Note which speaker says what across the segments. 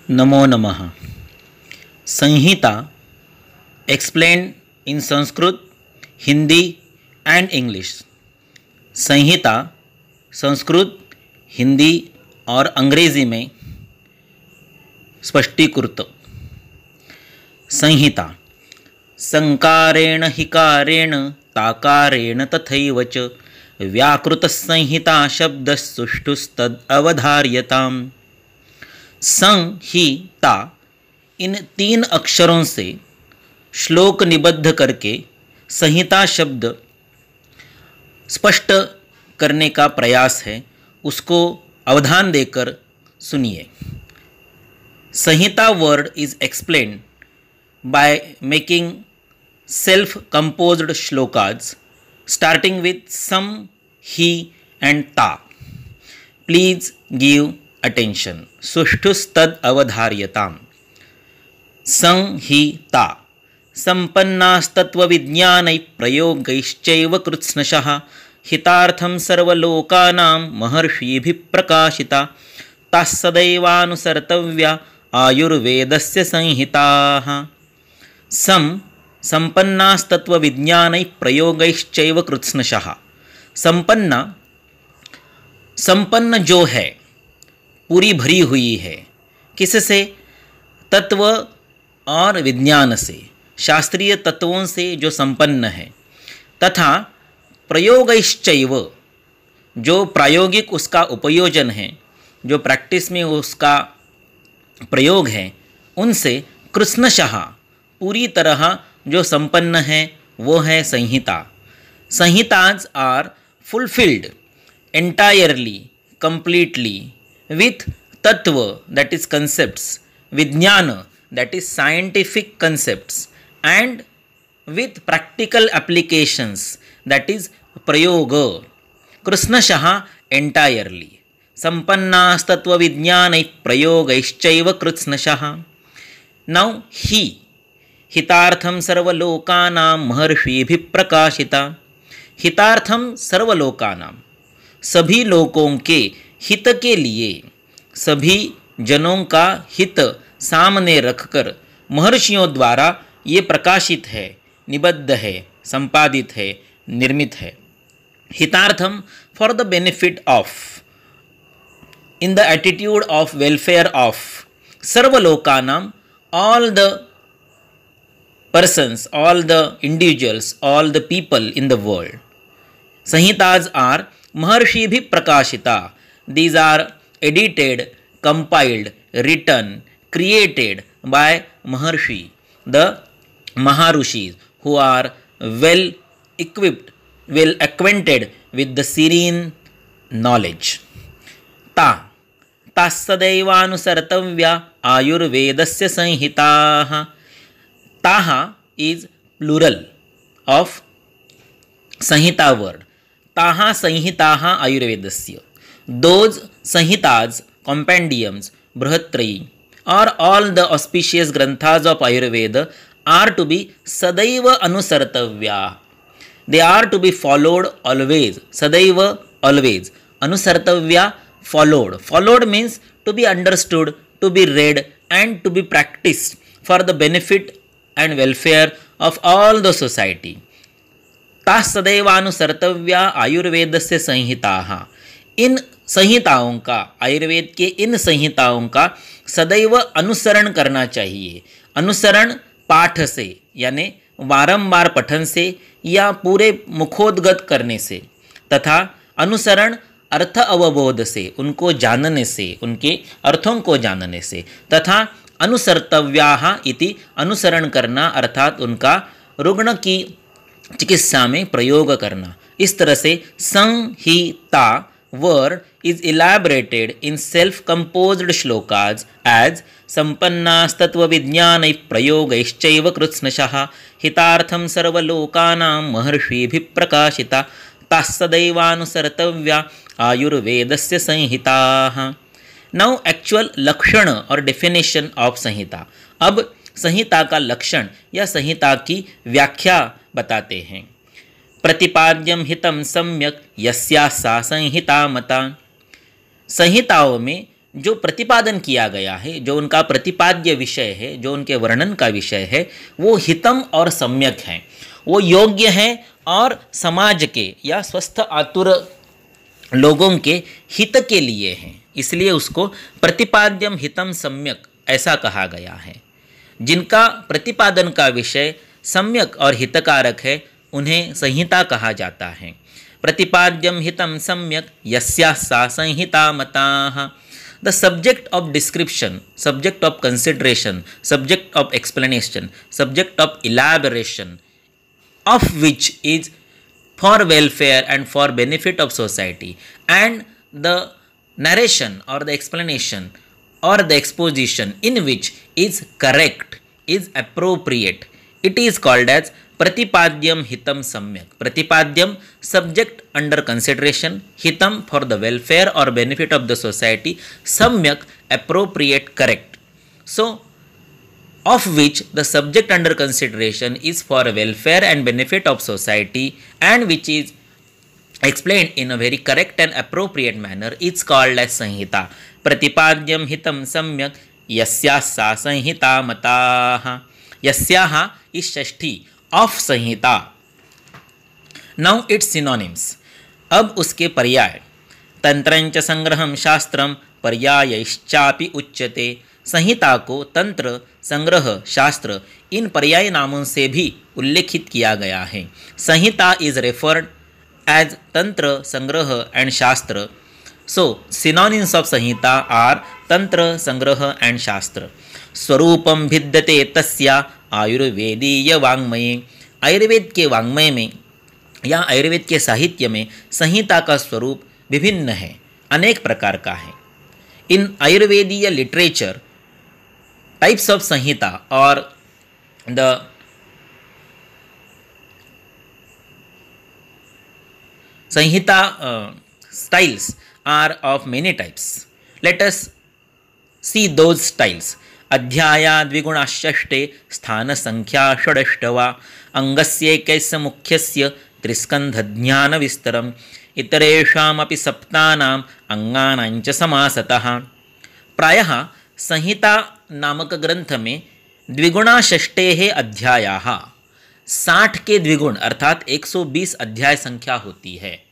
Speaker 1: नमो नमः। Samhita explained in Sanskrit, Hindi and English. संहिता संस्कृत, हिंदी और अंग्रेजी में स्पष्टीकृत। संहिता संकारेण हिकारेण ताकारेण तथैव च व्याकृतसंहिता शब्दसुष्ठुस्तद् अवधार्यताम्। संहिता इन 3 अक्षरों से श्लोक निबद्ध करके संहिता शब्द स्पष्ट करने का प्रयास है, उसको अवधान देकर सुनिए। Samhita word is explained by making self composed shlokas starting with sam, hi and ta. Please give attention. सुष्ठुस्तद् अवधार्यताम्। संहिता सम्पन्नास्तत्त्वविज्ञानैः प्रयोगैश्चैव कृत्स्नशः हितार्थं सर्वलोकानां महर्षिभिः प्रकाशिता ताः सदैवानुसर्तव्या आयुर्वेदस्य संहिताः। सम्पन्नास्तत्त्वविज्ञानैः प्रयोगैश्चैव कृत्स्नशः। संपन्न जो है, पूरी भरी हुई है। किससे? तत्व और विज्ञान से, शास्त्रीय तत्वों से जो संपन्न है। तथा प्रयोगैश्चैव, जो प्रायोगिक उसका उपयोजन है, जो प्रैक्टिस में उसका प्रयोग है, उनसे कृत्स्नशः, पूरी तरह जो संपन्न है, वो है संहिता। Samhitas are fulfilled entirely, completely with tattva, that is concepts, vijnana, that is scientific concepts, and with practical applications, that is prayoga. कृत्स्नशः entirely. सम्पन्नास्तत्त्व विज्ञानैः प्रयोगैश्चैव कृत्स्नशः। Now he, हितार्थं सर्वलोकानां महर्षिभिः प्रकाशिता। हितार्थं सर्वलोकानां, सभी लोगों के हित के लिए, सभी जनों का हित सामने रखकर महर्षियों द्वारा ये प्रकाशित है, निबद्ध है, संपादित है, निर्मित है। हितार्थम for the benefit of, in the attitude of welfare of सर्वलोकानाम, all the persons, all the individuals, all the people in the world. Sanhitas are Maharshibhi Prakashita. These are edited, compiled, written, created by Maharshi, the Maharushis, who are well equipped, well acquainted with the serene knowledge. तास्सदैवानुसर्तव्या आयुर्वेदस्य संहिताः। ताहा is plural of Samhita word. ताहा संहिताः आयुर्वेदस्य. Those Samhitas, compendiums, बृहत्त्रयी or all the auspicious granthas of Ayurveda are to be sadaiva anusartavya. They are to be followed always. Sadaiva, always. Anusartavya, followed. Followed means to be understood, to be read and to be practiced for the benefit and welfare of all the society. ताः सदैवानुसर्तव्या आयुर्वेदस्य संहिताः। इन संहिताओं का, आयुर्वेद के इन संहिताओं का सदैव अनुसरण करना चाहिए। अनुसरण पाठ से, यानी बारंबार पठन से या पूरे मुखोद्गत करने से, तथा अनुसरण अर्थ अवबोध से, उनको जानने से, उनके अर्थों को जानने से, तथा अनुसर्तव्याः इति, अनुसरण करना अर्थात उनका रुग्ण की चिकित्सा में प्रयोग करना। इस तरह से samhita word is elaborated in self composed shlokas as सम्पन्नास्तत्त्व विज्ञानैः प्रयोगैश्चैव कृत्स्नशः हितार्थं सर्वलोकानां महर्षिभिः प्रकाशिता ताः सदैवानुसर्तव्या आयुर्वेदस्य संहिताः। नाउ एक्चुअल लक्षण और डेफिनेशन ऑफ संहिता। अब संहिता का लक्षण या संहिता की व्याख्या बताते हैं। प्रतिपाद्यम हितम सम्यक यस्या सा संहिता मता। संहिताओं में जो प्रतिपादन किया गया है, जो उनका प्रतिपाद्य विषय है, जो उनके वर्णन का विषय है, वो हितम और सम्यक है, वो योग्य है और समाज के या स्वस्थ आतुर लोगों के हित के लिए हैं, इसलिए उसको प्रतिपाद्यम हितम सम्यक ऐसा कहा गया है। जिनका प्रतिपादन का विषय सम्यक और हितकारक है उन्हें संहिता कहा जाता है। प्रतिपाद्यम हितम सम्यक यस्याः सा संहिता मताः। The subject of description, subject of consideration, subject of explanation, subject of elaboration, of which is for welfare and for benefit of society, and the narration or the explanation or the exposition in which is correct, is appropriate, it is called as प्रतिपाद्यम हितम सम्यक। प्रतिपाद्यम subject under consideration, हितम for the welfare और benefit of the society, सम्यक appropriate, correct. So of which the subject under consideration is for welfare and benefit of society and which is explained in a very correct and appropriate manner is called as संहिता। प्रतिपाद्यम हितम सम्यक यस्याः सा संहिता मताः। यस्याः is Shashthi of Samhita. Now it's synonyms. अब उसके पर्याय। तंत्रंच संग्रहम शास्त्रम पर्यायश्चापि उच्यते। संहिता को तंत्र, संग्रह, शास्त्र इन पर्याय नामों से भी उल्लेखित किया गया है। संहिता इज रेफर्ड एज तंत्र, संग्रह एंड शास्त्र। सो सिनोनिम्स ऑफ संहिता आर तंत्र, संग्रह एंड शास्त्र। स्वरूपम भिद्यते तस्या आयुर्वेदीय वाङ्मये। आयुर्वेद के वाङ्मय में या आयुर्वेद के साहित्य में संहिता का स्वरूप विभिन्न है, अनेक प्रकार का है। इन आयुर्वेदीय लिटरेचर टाइप्स ऑफ संहिता और the Samhita styles are of many types. Let us see those styles. अध्याया द्विगुणाष्टे स्थान संख्या षडष्टवा अंगस्यैकस्य मुख्यस्य त्रिस्कन्धज्ञान विस्तरम् इतरेषामपि सप्तानाम् अंगानाञ्च समासतः। प्रायः संहिता नामक ग्रंथ में द्विगुणाष्टेः अध्यायाः 60 के द्विगुण अर्थात 120 अध्याय संख्या होती है।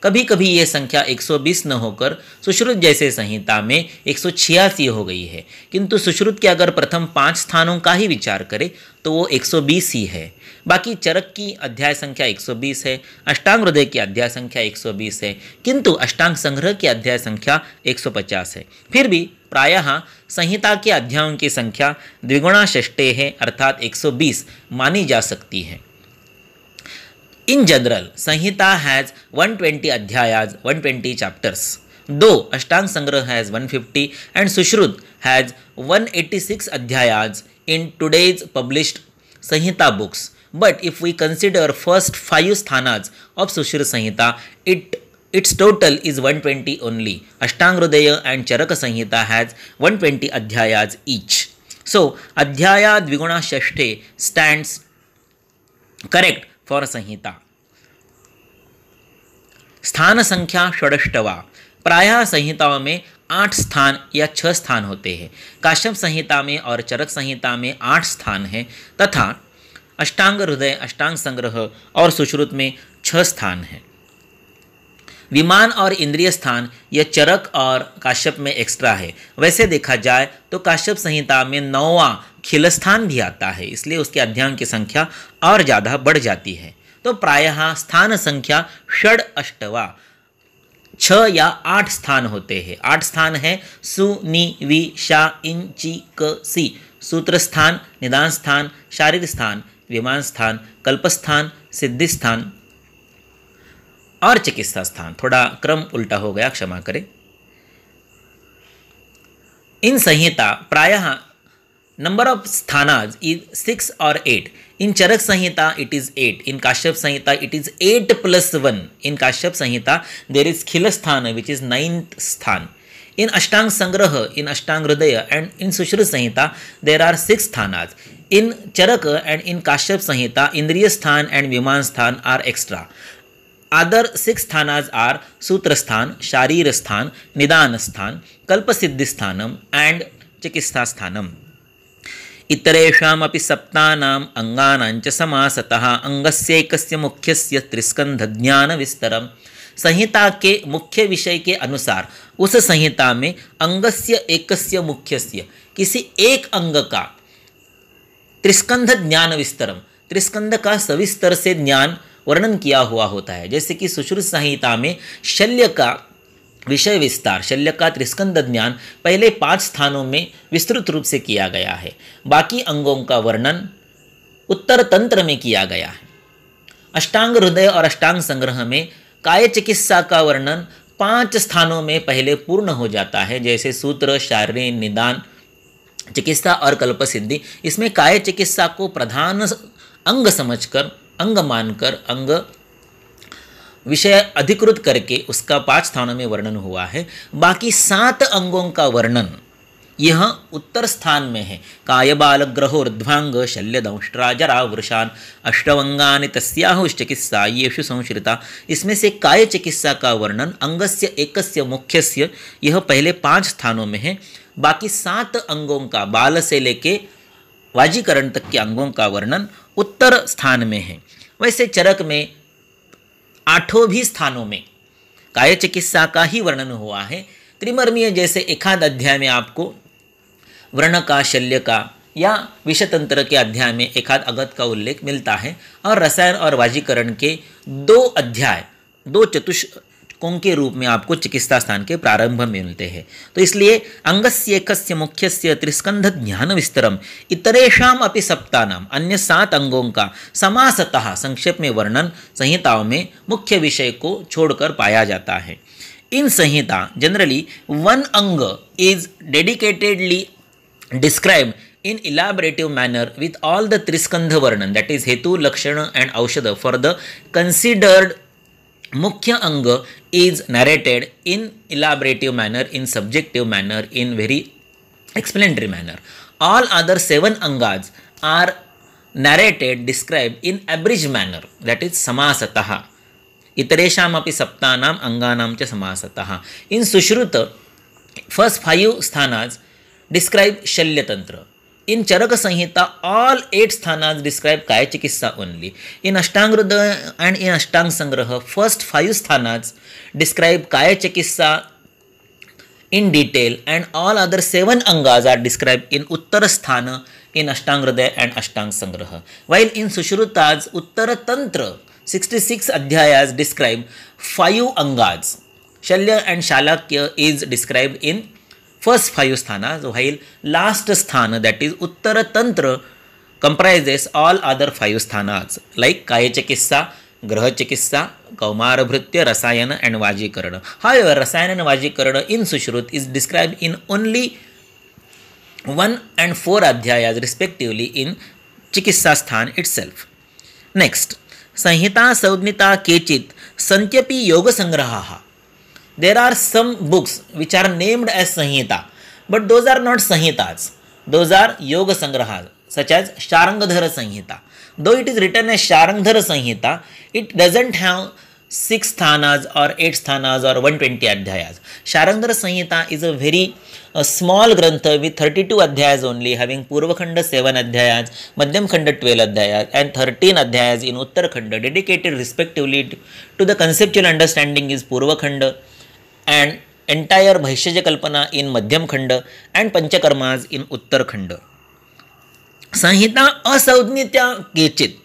Speaker 1: कभी कभी ये संख्या 120 न होकर सुश्रुत जैसे संहिता में 186 हो गई है, किंतु सुश्रुत के अगर प्रथम 5 स्थानों का ही विचार करें तो वो 120 ही है। बाकी चरक की अध्याय संख्या 120 है, अष्टांग हृदय की अध्याय संख्या 120 है, किंतु अष्टांग संग्रह की अध्याय संख्या 150 है। फिर भी प्रायः संहिता के अध्यायों की संख्या द्विगुणाष्टे है अर्थात 120 मानी जा सकती है। In general, Sanhita has 120 adhyayas, 120 chapters. Though Ashtang Sangrah has 150 and Sushrut has 186 adhyayas in today's published Sanhita books. But if we consider first 5 sthanas of Sushrut Sanhita, its total is 120 only. Ashtang Hridaya and Charaka Sanhita has 120 adhyayas each. So, Adhyaya Dviguna Shashte stands correct for संहिता। स्थान संख्या षडष्टवा। प्रायः संहिताओं में 8 स्थान या 6 स्थान होते हैं। काश्यप संहिता में और चरक संहिता में 8 स्थान हैं तथा अष्टांग हृदय, अष्टांग संग्रह और सुश्रुत में 6 स्थान हैं। विमान और इंद्रिय स्थान यह चरक और काश्यप में एक्स्ट्रा है। वैसे देखा जाए तो काश्यप संहिता में 9वां खिल स्थान भी आता है, इसलिए उसके अध्यायों की संख्या और ज़्यादा बढ़ जाती है। तो प्रायः स्थान संख्या षड अष्टवा 6 या 8 स्थान होते हैं। 8 स्थान है सु, नि, वि, शा, इन, ची, क, सी। सूत्र स्थान, निदान स्थान, शारीर स्थान, विमान स्थान, कल्पस्थान, सिद्धि स्थान और चिकित्सा स्थान। थोड़ा क्रम उल्टा हो गया, क्षमा करें। इन संहिता प्रायः नंबर ऑफ स्थानाज इज 6 और 8। In Charak samhita it is 8। In Kashyap samhita it is 8 + 1। In Kashyap samhita there is khil sthan which is 9th स्थान। इन अष्टांग संग्रह, in Ashtanga Hridaya and in Sushruta samhita there are 6 sthanas. In Charak and in Kashyap samhita indriya sthan and viman sthan are extra. Other 6 sthanas are Sutra Sthan, Sharir Sthan, Nidan Sthan, कल्पसिद्धिस्थानम and चिकित्सास्थानम। इतरेषामपि सप्तानाम् अंगानांच समासतः अंगस्यैकस्य मुख्यस्य त्रिस्कंधज्ञानविस्तरम्। संहिता के मुख्य विषय के अनुसार उस संहिता में अंगस्य एकस्य मुख्यस्य किसी एक अंग का त्रिस्कंध ज्ञान विस्तरम, त्रिस्कंध का सविस्तर से ज्ञान वर्णन किया हुआ होता है। जैसे कि सुश्रुत संहिता में शल्य का विषय विस्तार, शल्य का त्रिस्कंध ज्ञान पहले 5 स्थानों में विस्तृत रूप से किया गया है। बाकी अंगों का वर्णन उत्तर तंत्र में किया गया है। अष्टांग हृदय और अष्टांग संग्रह में काय चिकित्सा का वर्णन 5 स्थानों में पहले पूर्ण हो जाता है, जैसे सूत्र, शारीर, निदान, चिकित्सा और कल्पसिद्धि। इसमें काय चिकित्सा को प्रधान अंग समझकर, अंग मानकर, अंग विषय अधिकृत करके उसका 5 स्थानों में वर्णन हुआ है। बाकी 7 अंगों का वर्णन यह उत्तर स्थान में है। कायबाल ग्रहोर्ध्वांग शल्यदंष्ट्रा जरा वृषान अष्टवंगानि तस्याहुश्चिकित्सा येषु संश्रिता। इसमें से काय चिकित्सा का वर्णन अंगस्य एकस्य मुख्यस्य यह पहले 5 स्थानों में है। बाकी 7 अंगों का, बाल से लेके वाजीकरण तक के अंगों का वर्णन उत्तर स्थान में है। वैसे चरक में 8 भी स्थानों में काय चिकित्सा का ही वर्णन हुआ है। त्रिमर्मीय जैसे एकाध अध्याय में आपको व्रण का, शल्य का या विषतंत्र के अध्याय में एकाध अगत का उल्लेख मिलता है, और रसायन और वाजीकरण के 2 अध्याय 2 चतुष्कों के रूप में आपको चिकित्सा स्थान के प्रारंभ में मिलते हैं। तो इसलिए अंगस्येकस्य मुख्यस्य त्रिस्कंध ज्ञान विस्तरम इतरेषाम अपि सप्तानाम, अन्य 7 अंगों का समासतः संक्षेप में वर्णन संहिताओं में मुख्य विषय को छोड़कर पाया जाता है। इन संहिता जनरली one अंग is dedicatedly described in elaborative manner with all the triskandha varnan, that is hetu, lakshana and aushadha for the considered mukhya anga is narrated in elaborative manner, in subjective manner, in very explanatory manner. All other 7 angas are narrated, described in abridged manner, that is samasatah. इतरेषामपि सप्तानाम अंगानाम च समासतः। इन Sushruta first 5 स्थानास describe शल्य तंत्र। In Charaka Samhita, all 8 sthanas describe Kaya Chikitsa only. In Ashtanga Hridaya and in Ashtanga Sangraha, first 5 sthanas describe Kaya Chikitsa in detail, and all other 7 angas are described in Uttara Sthana in Ashtanga Hridaya and Ashtanga Sangraha. While in Sushrutas, Uttara Tantra, 66 adhyayas describe 5 angas. Shalya and Shalakya is described in first 5 sthanas, while last sthana, that is Uttara Tantra, comprises all other 5 sthanas like Kaya Chikitsa, Graha Chikitsa, Kaumara Bhritya, Rasayana and Vajikarana. However, Rasayana and Vajikarana in Sushrut is described in only 1 and 4 adhyayas respectively in Chikitsa sthan itself. Next, Sanhita Saudnita Kechit Santyapi Yoga Sangraha. There are some books which are named as Sanhita, but those are not Sanhitas. Those are Yoga Sangrahas, such as Sharangadhara Sanhita. Though it is written as Sharangadhara Sanhita, it doesn't have 6 sthanas or 8 sthanas or 120 adhyayas. Sharangadhara Sanhita is a very small grantha with 32 adhyayas only, having Purvakhanda 7 adhyayas, Madhyam Khanda 12 adhyayas, and 13 adhyayas in Uttarakhanda, dedicated respectively to the conceptual understanding is Purvakhanda, and entire Bhaishya Kalpana in Madhyam Khanda, and Panchakarmas in Uttarakhanda. Sanhita asaudnitya kechit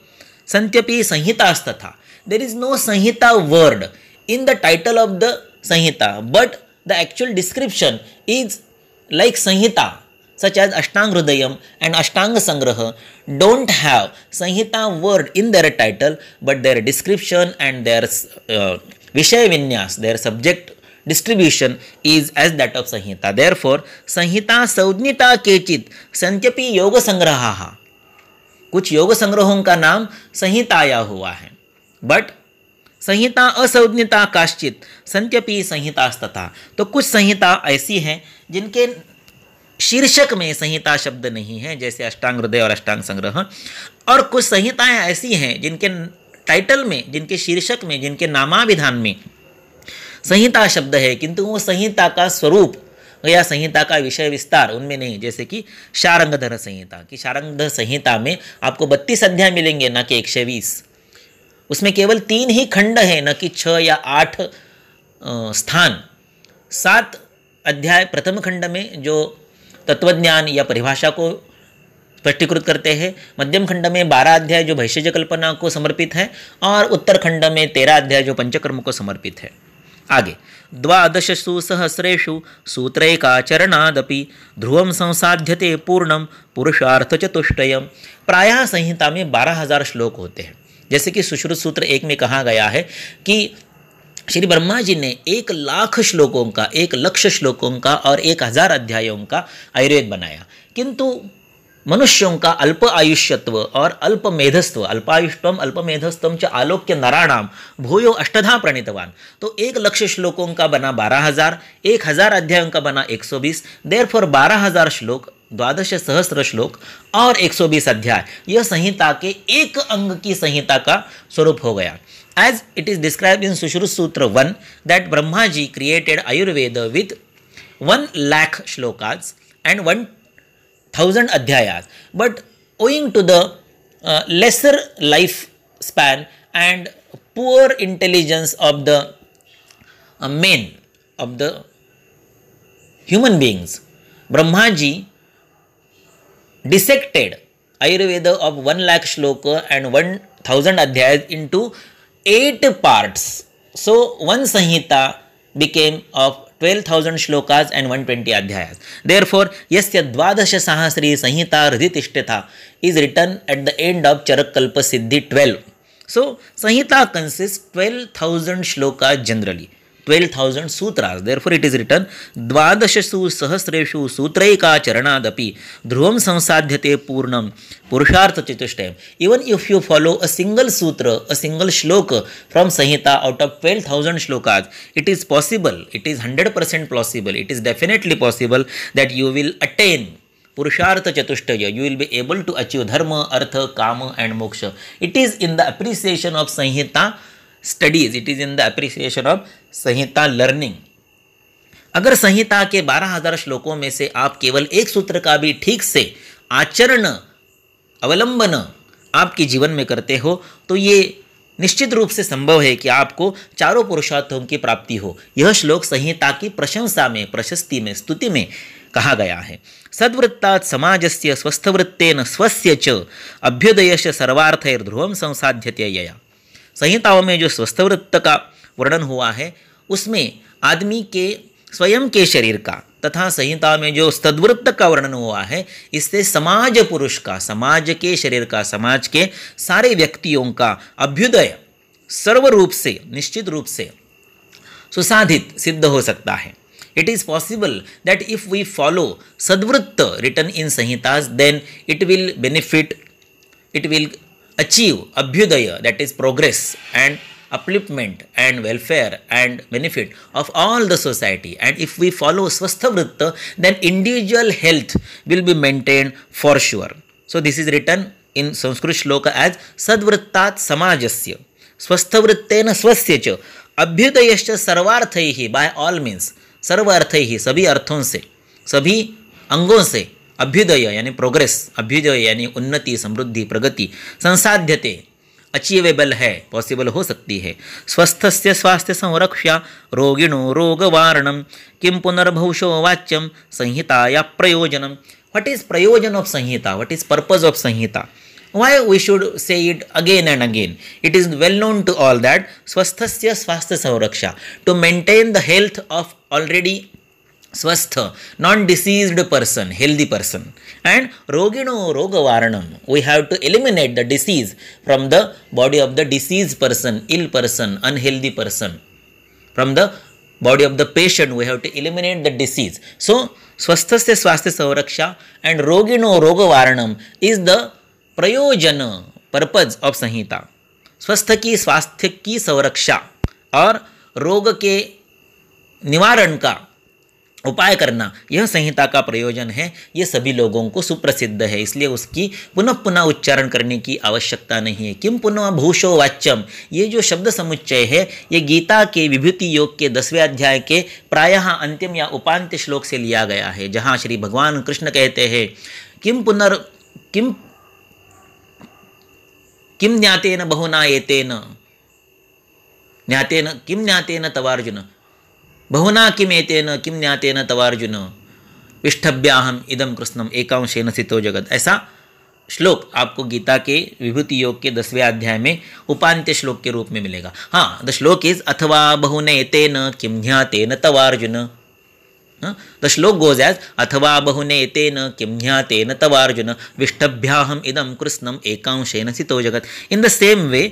Speaker 1: santyapi sanhitastatha. There is no Sanhita word in the title of the Sanhita, but the actual description is like Sanhita, such as Ashtanga Hridayam and Ashtanga Sangraha don't have Sanhita word in their title, but their description and their Vishaya Vinyas, their subject distribution is as that of Sanhita. Therefore, Sanhita Saudnita Kechit Santyapi Yoga Sangraha. कुछ योग संग्रहों का नाम संहिता आया हुआ है, but संहिता असौद्निता काश्चित संत्यपि संहितास्तथा. तो कुछ संहिता ऐसी हैं जिनके शीर्षक में संहिता शब्द नहीं है, जैसे अष्टांग हृदय और अष्टांग संग्रह, और कुछ संहिताएं ऐसी हैं जिनके टाइटल में, जिनके शीर्षक में, जिनके नामाभिधान में संहिता शब्द है, किंतु वो संहिता का स्वरूप गया संहिता का विषय विस्तार उनमें नहीं, जैसे कि शारंगधर संहिता। कि शारंगधर संहिता में आपको 32 अध्याय मिलेंगे, न कि 120। उसमें केवल 3 ही खंड हैं, न कि 6 या 8 स्थान। 7 अध्याय प्रथम खंड में जो तत्वज्ञान या परिभाषा को स्पष्टीकृत करते हैं, मध्यम खंड में 12 अध्याय जो भैषज कल्पना को समर्पित है, और उत्तर खंड में 13 अध्याय जो पंचकर्म को समर्पित है। आगे 12 सहस्रेषु सूत्रैकाचरणादपि ध्रुवम संसाध्यते पूर्णम पुरुषार्थचतुष्टयम्। प्रायः संहिता में 12,000 श्लोक होते हैं। जैसे कि सुश्रुत सूत्र 1 में कहा गया है कि श्री ब्रह्मा जी ने 1,00,000 श्लोकों का, 1,00,000 श्लोकों का और 1,000 अध्यायों का आयुर्वेद बनाया, किंतु मनुष्यों का अल्प आयुष्यत्व और अल्प मेधस्व, अल्पायुष्टम अल्पमेधस्त्वम च आलोक्य नराणाम भूयो अष्टधा प्रणीतवान। तो 1,00,000 श्लोकों का बना 12,000, 1,000 अध्यायों का बना 120। देयरफॉर 12,000 श्लोक, 12 सहस्र श्लोक और 120 अध्याय, यह संहिता के एक अंग की संहिता का स्वरूप हो गया। As it is described in Sushruta Sutra 1 that Brahma ji created Ayurveda with 1,00,000 shlokas and 1,000 adhyayas, but owing to the lesser life span and poor intelligence of the men, of the human beings, Brahma ji dissected Ayurveda of 1,00,000 shloka and 1,000 adhyayas into 8 parts. So one Sanhita became of 12,000 shlokas and 120 adhyayas. Therefore, Yasya Dvadasha Sahasri Sanhita Hriditishtatha is written at the end of Charakalpa Siddhi 12. So Sanhita consists 12,000 shlokas generally, 12,000 sutras. Therefore, it is written Dvadashasu Sahasreshu Sutraika Charanadapi Dhruvam Samsadhyate Purnam Purushartha Chatushtayam. Even if you follow a single sutra, a single shloka from Sanhita out of 12,000 shlokas, it is possible, it is 100% possible, it is definitely possible that you will attain Purushartha Chatushtaya. You will be able to achieve Dharma, Artha, Kama and Moksha. It is in the appreciation of Sanhita studies, it is in the appreciation of Samhita learning. अगर संहिता के 12,000 श्लोकों में से आप केवल एक सूत्र का भी ठीक से आचरण, अवलंबन आपके जीवन में करते हो, तो ये निश्चित रूप से संभव है कि आपको चारों पुरुषार्थों की प्राप्ति हो। यह श्लोक संहिता की प्रशंसा में, प्रशस्ति में, स्तुति में कहा गया है। सद्वृत्तात् समाजस्य स्वस्थवृत्तेन स्वस्य च अभ्युदयश्च सर्वार्थैर्ध्रुवं संसाध्यते यया। संहिताओं में जो स्वस्थवृत्त का वर्णन हुआ है, उसमें आदमी के स्वयं के शरीर का, तथा संहिता में जो सद्वृत्त का वर्णन हुआ है, इससे समाज पुरुष का, समाज के शरीर का, समाज के सारे व्यक्तियों का अभ्युदय सर्व रूप से, निश्चित रूप से सुसाधित सिद्ध हो सकता है। It is possible that if we follow sadvritta written in Sanhitas, then it will benefit, it will achieve abhyudaya, that is progress and upliftment and welfare and benefit of all the society. And if we follow swasthavritta, then individual health will be maintained for sure. So this is written in Sanskrit shloka as sadvrittat samajasya swasthavrittena swasya cha abhyudayascha sarvarthaihi, by all means, सर्व अर्थ ही, सभी अर्थों से, सभी अंगों से अभ्युदय यानी progress, Abhyuday यानी उन्नति, समृद्धि, प्रगति, संसाध्यते achievable है, पॉसिबल हो सकती है। स्वस्थस्य स्वास्थ्य संरक्षा रोगिणो रोगवारणम किम पुनर्भूषो वाच्यम संहिताया प्रयोजनम। व्हाट इज प्रयोजन of Samhita? What is purpose of Samhita? Why we should say it again and again? It is well known to all that swasthasya swasthya sanraksha, to maintain the health of already swastha, non-diseased person, healthy person, and rogino rogavaranam, we have to eliminate the disease from the body of the diseased person, ill person, unhealthy person. From the body of the patient, we have to eliminate the disease. So swasthasya swasthya sanraksha and rogino rogavaranam is the प्रयोजन, purpose of संहिता। स्वस्थ की, स्वास्थ्य की संरक्षा और रोग के निवारण का उपाय करना, यह संहिता का प्रयोजन है। ये सभी लोगों को सुप्रसिद्ध है, इसलिए उसकी पुनः पुनः उच्चारण करने की आवश्यकता नहीं है। किम पुनः भूषो वाच्यम, ये जो शब्द समुच्चय है ये गीता के विभूति योग के 10वें अध्याय के प्रायः अंतिम या उपांत्य श्लोक से लिया गया है, जहाँ श्री भगवान कृष्ण कहते हैं किम ज्ञातेन बहुना एतेन ज्ञातेन किम ज्ञातेन तवार्जुन बहुना किम एतेन किम ज्ञातेन तवार्जुन विष्ठभ्याहम इदम कृष्णम एकांशेन स्थितो जगत। ऐसा श्लोक आपको गीता के विभूति योग के 10वें अध्याय में उपांत्य श्लोक के रूप में मिलेगा। हाँ, द श्लोक इज अथवा बहुने एतेन किम ज्ञातेन तवार्जुन। द श्लोक गोज एज अथवा बहुने एतेन किम ज्ञातेन तवार्जुन विष्ठभ्याहम इदम कृष्णम एकांशेन स्थितो जगत। इन द सेम वे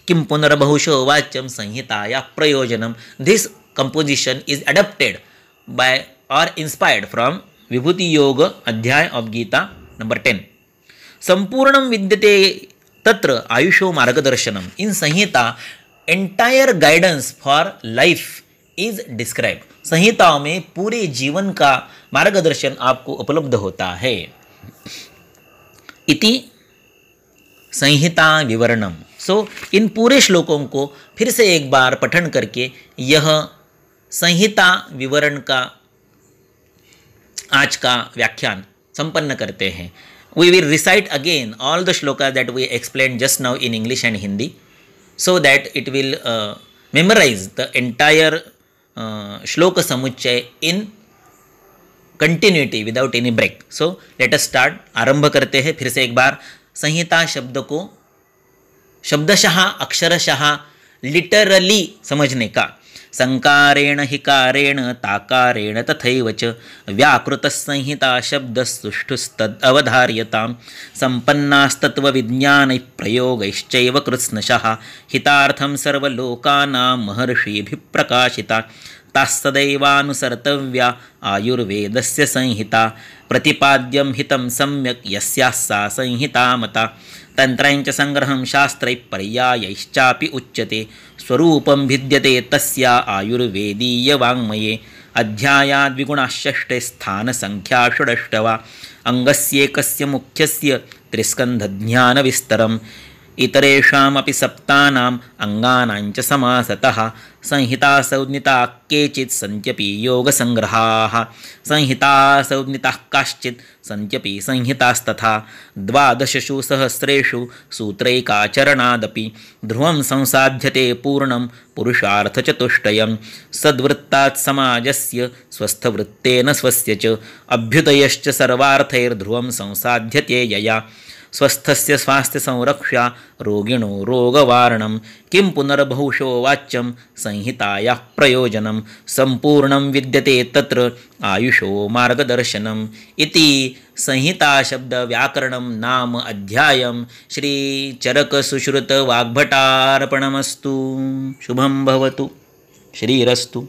Speaker 1: किम पुनर्बहुशो वाच्यम संहिताया प्रयोजनम, this composition is adapted by or inspired from Vibhuti Yoga Adhyay of Gita number 10. Sampurnam vidyate tatra ayusho margadarshanam. In Sanhita, entire guidance for life is described. संहिताओं में पूरे जीवन का मार्गदर्शन आपको उपलब्ध होता है। इति संहिता विवरणम। सो इन पूरे श्लोकों को फिर से एक बार पठन करके यह संहिता विवरण का आज का व्याख्यान संपन्न करते हैं। We will recite again all the shloka that we explain just now in English and Hindi, so that it will memorise the entire shlok samuchchay in continuity without any break. So let us start. आरंभ करते हैं फिर से एक बार संहिता शब्द को शब्दशः अक्षरशः लिटरली समझने का। संकारेण हिकारेण ताकारेण तथैव च व्याकृतसंहिता शब्दसुष्ठुस्तद् अवधार्यतां सम्पन्नास्तत्त्वविज्ञानैः प्रयोगैश्चैव कृत्स्नशः हितार्थं सर्वलोकानां महर्षिभिः प्रकाशिता तास्तदैवानुसर्तव्या आयुर्वेदस्य संहिता प्रतिपाद्यं हितं सम्यक् यस्याः सा संहिता मता तंत्रांच संग्रहं शास्त्रैः पर्यायैश्चापि उच्यते स्वरूपं भिद्यते तस्या आयुर्वेदीय वाङ्मये अध्यायाद्विगुणाश्षष्टे स्थानसंख्या षडष्टवा अङ्गस्येकस्य मुख्यस्य त्रिस्कन्धज्ञानविस्तरम् इतरेषामपि सप्तानाम् अङ्गानाञ्च समासतः संहितासंज्ञिताः केचित् सन्त्यपि योगसंग्रहाः संहितासंज्ञिताः काश्चित् सन्त्यपि संहितास्तथा 12 सहस्रेषु सूत्रैकाचरणादपि ध्रुवं संसाध्यते पूर्णं पुरुषार्थचतुष्टयं सद्वृत्तात् समाजस्य स्वस्थवृत्तेन स्वस्य च अभ्युदयश्च सर्वार्थैर्ध्रुवं संसाध्यते यया स्वस्थस्य स्वास्थ्य संरक्षा रोगिणो रोगवारणं किं पुनर्बहुशो वाच्यं संहितायाः प्रयोजनं संपूर्णं विद्यते तत्र आयुषो मार्गदर्शनम् इति संहिता शब्द व्याकरणं नाम अध्यायं श्री चरक सुश्रुत वाग्भटार्पणमस्तु। शुभं भवतु। श्रीरस्तु।